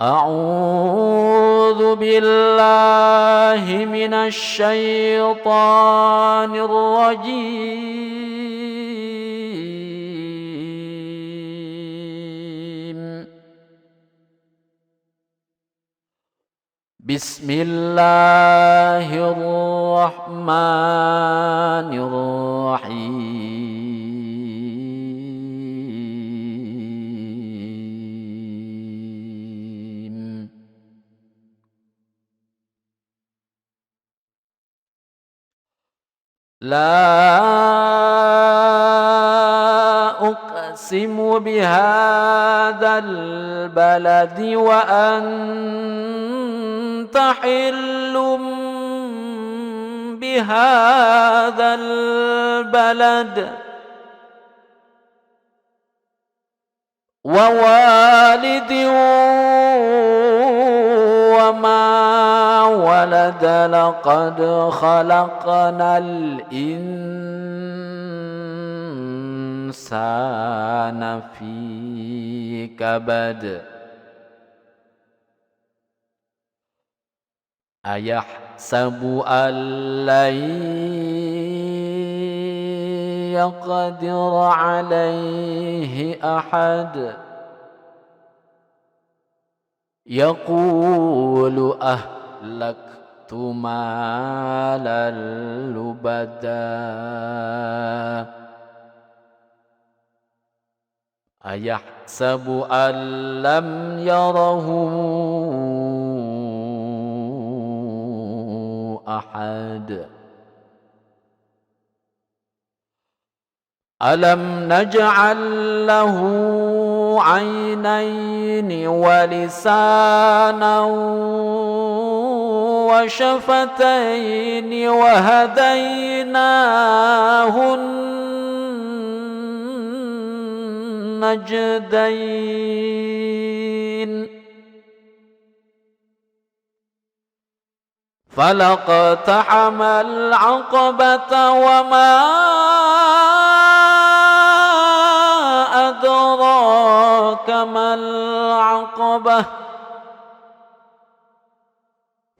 أعوذ بالله من الشيطان الرجيم. بسم الله الرحمن الرحيم. لا أقسم بهذا البلد وأنت حل بهذا البلد ووالد وما ولد لقد خلقنا الإنسان في كبد أيحسب أن لن يقدر عليه أحد يقول أهلكت مالا لبدا أيحسب أن لم يره أحد ألم نجعل له عينين ولسانا وشفتين وهديناه النجدين فلاقتحم العقبة وما أدراك ما العقبة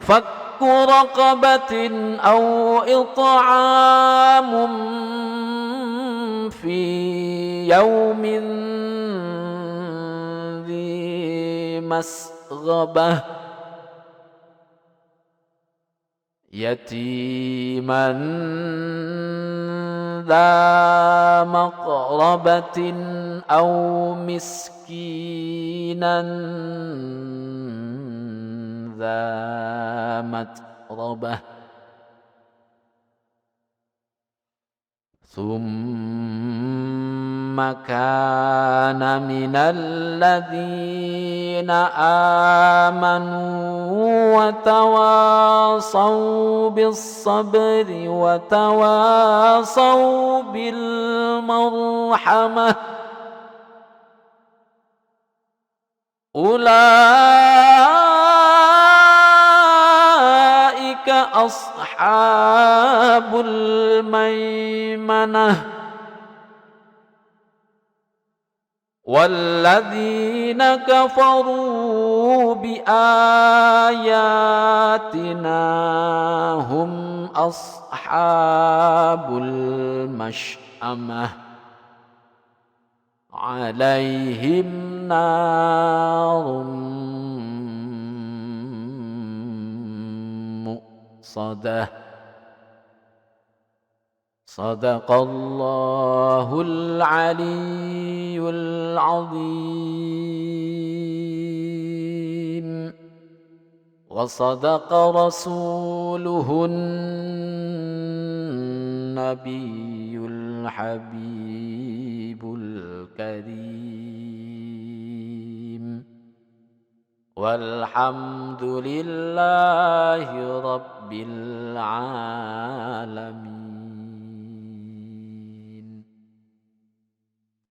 فك رقبة أو إطعام في يوم ذي مسغبة يتيما ذا مقربة أو مسكينا ذا متربة ثم كان من الذين آمنوا وتواصوا بالصبر وتواصوا بالمرحمة أولئك أصحاب الميمنة والذين كفروا بآياتنا هم أصحاب المشأمة عليهم نار مؤصدة صدق الله العلي العظيم وصدق رسوله النبي الحبيب الكريم والحمد لله رب العالمين.